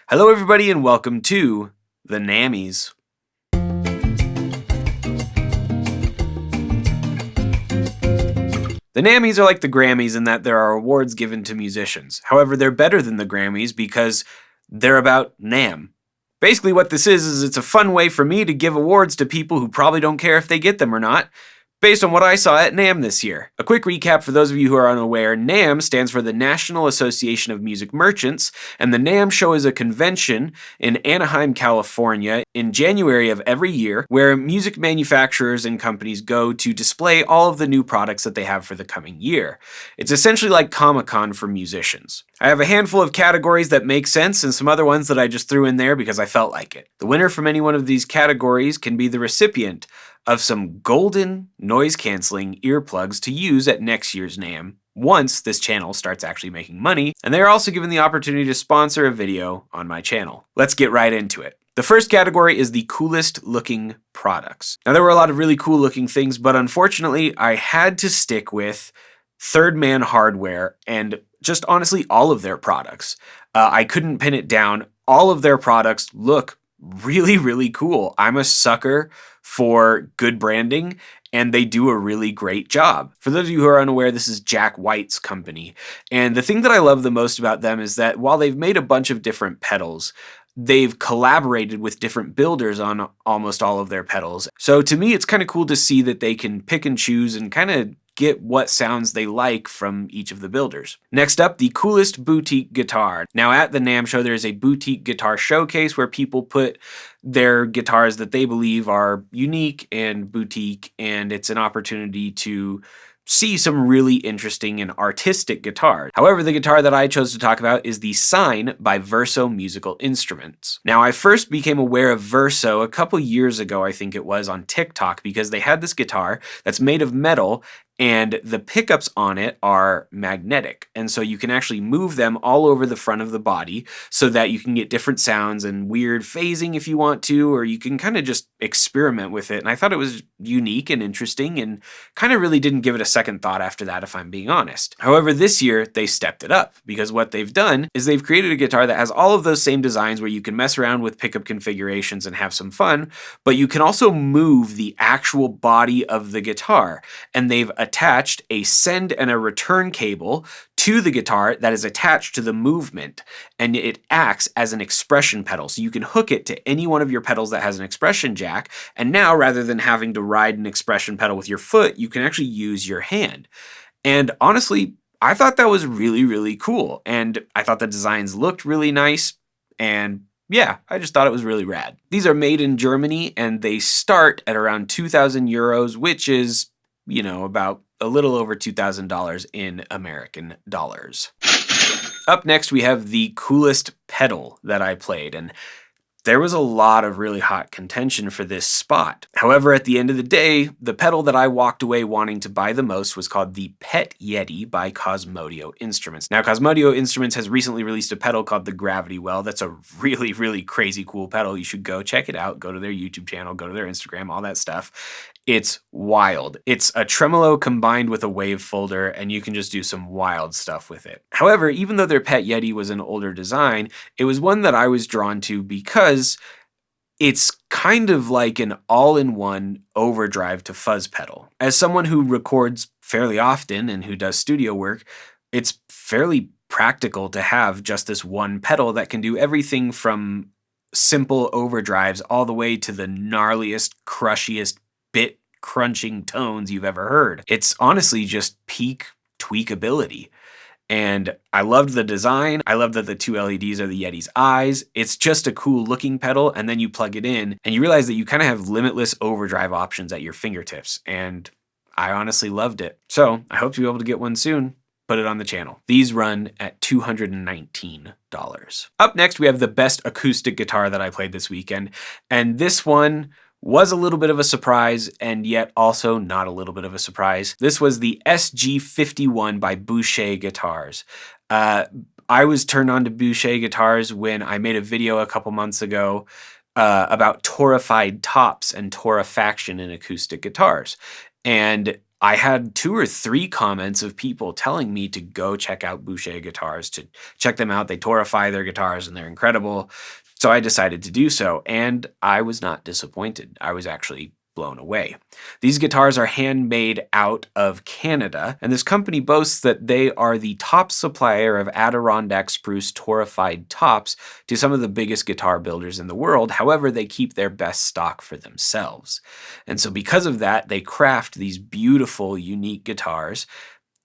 Hello everybody and welcome to the NAMMYS. The NAMMYs are like the Grammys in that there are awards given to musicians. However, they're better than the Grammys because they're about NAMM. Basically what this is it's a fun way for me to give awards to people who probably don't care if they get them or not, based on what I saw at NAMM this year. A quick recap for those of you who are unaware, NAMM stands for the National Association of Music Merchants, and the NAMM show is a convention in Anaheim, California in January of every year where music manufacturers and companies go to display all of the new products that they have for the coming year. It's essentially like Comic-Con for musicians. I have a handful of categories that make sense and some other ones that I just threw in there because I felt like it. The winner from any one of these categories can be the recipient of some golden noise-canceling earplugs to use at next year's NAMM once this channel starts actually making money, and they are also given the opportunity to sponsor a video on my channel. Let's get right into it. The first category is the coolest looking products. Now there were a lot of really cool looking things, but unfortunately I had to stick with Third Man Hardware and just honestly all of their products. I couldn't pin it down. All of their products look really, really cool. I'm a sucker for good branding, and they do a really great job. For those of you who are unaware, this is Jack White's company. And the thing that I love the most about them is that while they've made a bunch of different pedals, they've collaborated with different builders on almost all of their pedals. So to me, it's kind of cool to see that they can pick and choose and kind of get what sounds they like from each of the builders. Next up, the coolest boutique guitar. Now at the NAMM show, there's a boutique guitar showcase where people put their guitars that they believe are unique and boutique, and it's an opportunity to see some really interesting and artistic guitars. However, the guitar that I chose to talk about is the Sign by Verso Musical Instruments. Now, I first became aware of Verso a couple years ago, I think it was, on TikTok, because they had this guitar that's made of metal and the pickups on it are magnetic. And so you can actually move them all over the front of the body so that you can get different sounds and weird phasing if you want to, or you can kind of just experiment with it. And I thought it was unique and interesting and kind of really didn't give it a second thought after that, if I'm being honest. However, this year they stepped it up because what they've done is they've created a guitar that has all of those same designs where you can mess around with pickup configurations and have some fun, but you can also move the actual body of the guitar. And they've attached a send and a return cable to the guitar that is attached to the movement, and it acts as an expression pedal. So you can hook it to any one of your pedals that has an expression jack, and now rather than having to ride an expression pedal with your foot, you can actually use your hand. And honestly, I thought that was really, really cool, and I thought the designs looked really nice, and yeah, I just thought it was really rad. These are made in Germany, and they start at around 2,000 euros, which is, you know, about a little over $2,000 in American dollars. Up next, we have the coolest pedal that I played, and there was a lot of really hot contention for this spot. However, at the end of the day, the pedal that I walked away wanting to buy the most was called the Pet Yeti by Cosmodio Instruments. Now, Cosmodio Instruments has recently released a pedal called the Gravity Well. That's a really, really crazy cool pedal. You should go check it out. Go to their YouTube channel, go to their Instagram, all that stuff. It's wild. It's a tremolo combined with a wave folder, and you can just do some wild stuff with it. However, even though their Pet Yeti was an older design, it was one that I was drawn to because it's kind of like an all-in-one overdrive to fuzz pedal. As someone who records fairly often and who does studio work, it's fairly practical to have just this one pedal that can do everything from simple overdrives all the way to the gnarliest, crushiest, bit crunching tones you've ever heard. It's honestly just peak tweakability. And I loved the design. I love that the two LEDs are the Yeti's eyes. It's just a cool looking pedal, and then you plug it in and you realize that you kind of have limitless overdrive options at your fingertips. And I honestly loved it. So I hope to be able to get one soon. Put it on the channel. These run at $219. Up next, we have the best acoustic guitar that I played this weekend. And this one was a little bit of a surprise, and yet also not a little bit of a surprise. This was the SG51 by Boucher Guitars. I was turned on to Boucher Guitars when I made a video a couple months ago about torrefied tops and torrefaction in acoustic guitars. And I had 2 or 3 comments of people telling me to go check out Boucher guitars, to check them out. They torify their guitars and they're incredible. So I decided to do so, and I was not disappointed. I was actually blown away. These guitars are handmade out of Canada, and this company boasts that they are the top supplier of Adirondack spruce torified tops to some of the biggest guitar builders in the world. However, they keep their best stock for themselves. And so because of that, they craft these beautiful, unique guitars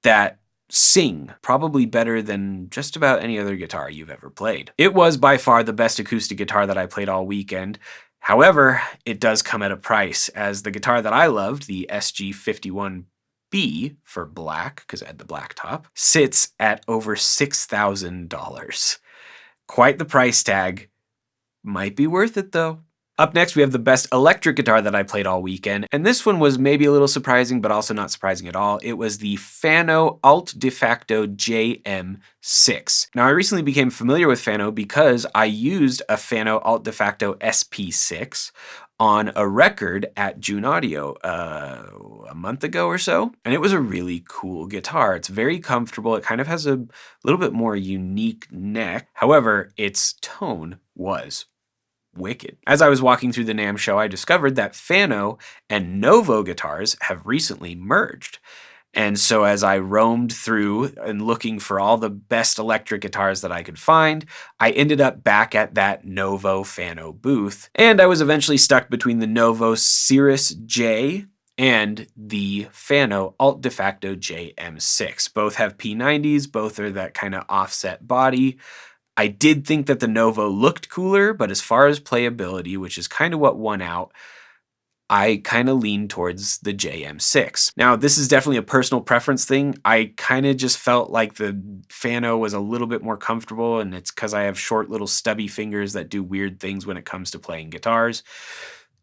that sing probably better than just about any other guitar you've ever played. It was by far the best acoustic guitar that I played all weekend. However, it does come at a price, as the guitar that I loved, the SG51B for black, because it had the black top, sits at over $6,000. Quite the price tag. Might be worth it though. Up next, we have the best electric guitar that I played all weekend, and this one was maybe a little surprising, but also not surprising at all. It was the Fano Alt De Facto JM6. Now, I recently became familiar with Fano because I used a Fano Alt De Facto SP6 on a record at June Audio a month ago or so, and it was a really cool guitar. It's very comfortable. It kind of has a little bit more unique neck. However, its tone was wicked. As I was walking through the NAMM show, I discovered that Fano and Novo guitars have recently merged. And so as I roamed through and looking for all the best electric guitars that I could find, I ended up back at that Novo Fano booth. And I was eventually stuck between the Novo Cirrus J and the Fano Alt De Facto JM6. Both have P90s, both are that kind of offset body. I did think that the Novo looked cooler, but as far as playability, which is kind of what won out, I kind of leaned towards the JM6. Now, this is definitely a personal preference thing. I kind of just felt like the Fano was a little bit more comfortable, and it's because I have short little stubby fingers that do weird things when it comes to playing guitars.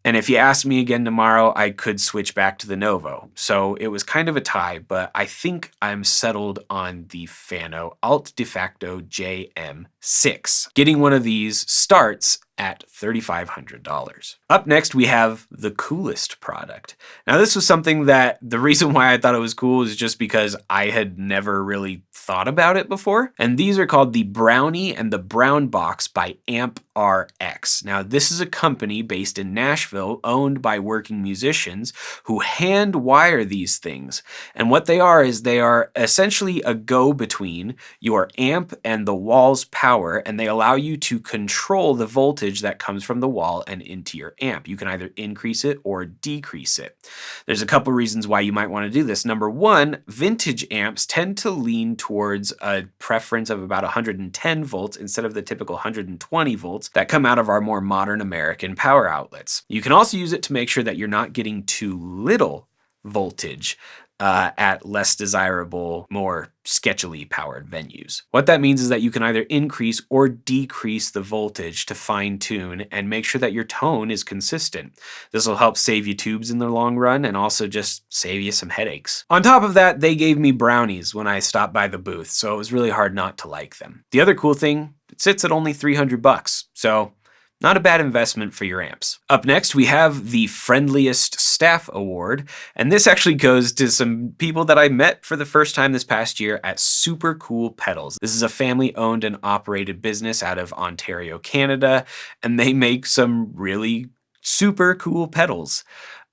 And if you asked me again tomorrow, I could switch back to the Novo. So it was kind of a tie, but I think I'm settled on the Fano Alt De Facto JM6. Getting one of these starts at $3,500. Up next, we have the coolest product. Now, this was something that the reason why I thought it was cool is just because I had never really thought about it before. And these are called the Brownie and the Brown Box by Amp RX. Now, this is a company based in Nashville owned by working musicians who hand wire these things. And what they are is they are essentially a go-between your amp and the wall's power, and they allow you to control the voltage that comes from the wall and into your amp. You can either increase it or decrease it. There's a couple reasons why you might want to do this. Number one, vintage amps tend to lean towards a preference of about 110 volts instead of the typical 120 volts that come out of our more modern American power outlets. You can also use it to make sure that you're not getting too little voltage at less desirable, more sketchily powered venues. What that means is that you can either increase or decrease the voltage to fine tune and make sure that your tone is consistent. This will help save you tubes in the long run and also just save you some headaches. On top of that, they gave me brownies when I stopped by the booth, so it was really hard not to like them. The other cool thing, it sits at only $300, so not a bad investment for your amps. Up next, we have the Friendliest Staff Award, and this actually goes to some people that I met for the first time this past year at Super Cool Pedals. This is a family-owned and operated business out of Ontario, Canada, and they make some really super cool pedals.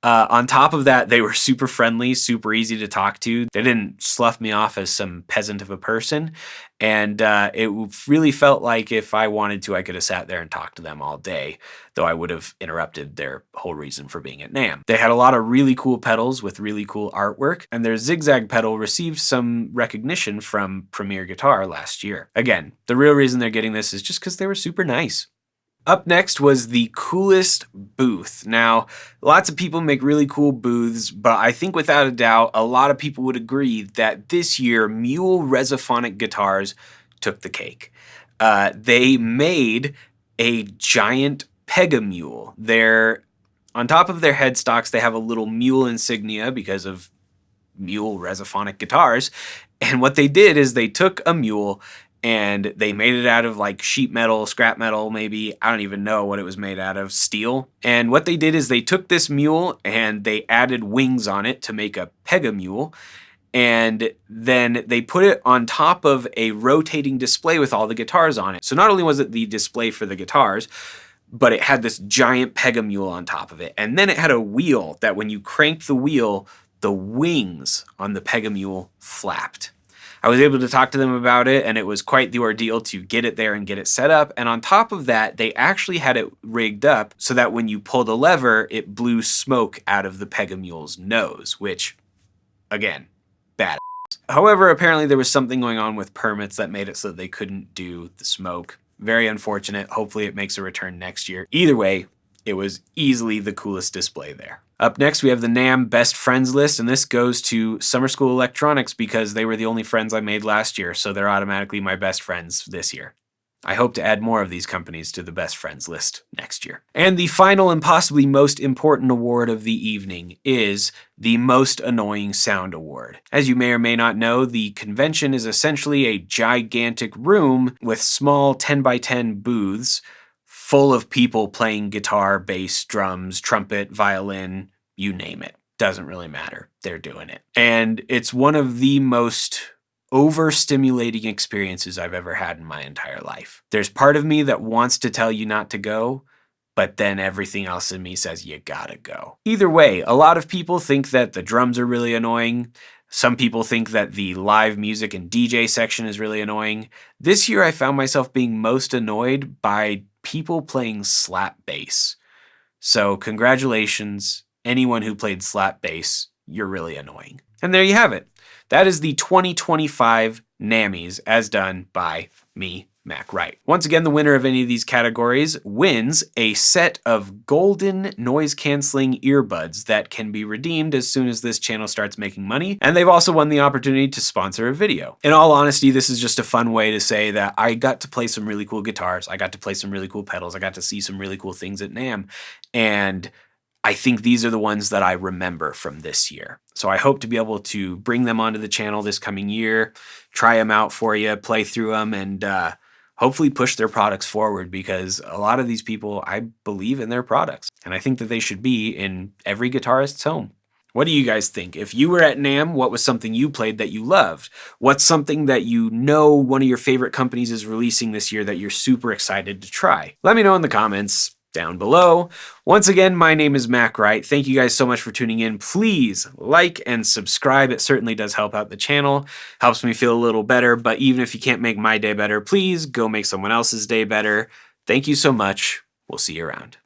On top of that, they were super friendly, super easy to talk to. They didn't slough me off as some peasant of a person. And it really felt like if I wanted to, I could have sat there and talked to them all day, though I would have interrupted their whole reason for being at NAMM. They had a lot of really cool pedals with really cool artwork, and their zigzag pedal received some recognition from Premier Guitar last year. Again, the real reason they're getting this is just because they were super nice. Up next was the coolest booth. Now, lots of people make really cool booths, but I think without a doubt, a lot of people would agree that this year, Mule Resophonic guitars took the cake. They made a giant Pega Mule. On top of their headstocks, they have a little mule insignia because of Mule Resophonic guitars. And what they did is they took a mule and they made it out of like sheet metal, scrap metal, maybe. I don't even know what it was made out of, steel. And what they did is they took this mule and they added wings on it to make a pega mule. And then they put it on top of a rotating display with all the guitars on it. So not only was it the display for the guitars, but it had this giant pega mule on top of it. And then it had a wheel that when you cranked the wheel, the wings on the pega mule flapped. I was able to talk to them about it, and it was quite the ordeal to get it there and get it set up. And on top of that, they actually had it rigged up so that when you pulled a lever, it blew smoke out of the pega mule's nose, which, again, bad. However, apparently there was something going on with permits that made it so they couldn't do the smoke. Very unfortunate. Hopefully it makes a return next year. Either way, it was easily the coolest display there. Up next, we have the NAMM Best Friends list, and this goes to Summer School Electronics because they were the only friends I made last year, so they're automatically my best friends this year. I hope to add more of these companies to the Best Friends list next year. And the final and possibly most important award of the evening is the Most Annoying Sound Award. As you may or may not know, the convention is essentially a gigantic room with small 10 by 10 booths full of people playing guitar, bass, drums, trumpet, violin, you name it. Doesn't really matter. They're doing it. And it's one of the most overstimulating experiences I've ever had in my entire life. There's part of me that wants to tell you not to go, but then everything else in me says you gotta go. Either way, a lot of people think that the drums are really annoying. Some people think that the live music and DJ section is really annoying. This year I found myself being most annoyed by people playing slap bass. So congratulations, anyone who played slap bass, you're really annoying. And there you have it. That is the 2025 NAMMYS as done by me, Mac Wright. Once again, the winner of any of these categories wins a set of golden noise-canceling earbuds that can be redeemed as soon as this channel starts making money, and they've also won the opportunity to sponsor a video. In all honesty, this is just a fun way to say that I got to play some really cool guitars, I got to play some really cool pedals, I got to see some really cool things at NAMM, and I think these are the ones that I remember from this year. So I hope to be able to bring them onto the channel this coming year, try them out for you, play through them, and hopefully push their products forward because a lot of these people, I believe in their products. And I think that they should be in every guitarist's home. What do you guys think? If you were at NAMM, what was something you played that you loved? What's something that you know one of your favorite companies is releasing this year that you're super excited to try? Let me know in the comments down below. Once again, my name is Mac Wright. Thank you guys so much for tuning in. Please like and subscribe. It certainly does help out the channel. Helps me feel a little better, but even if you can't make my day better, please go make someone else's day better. Thank you so much. We'll see you around.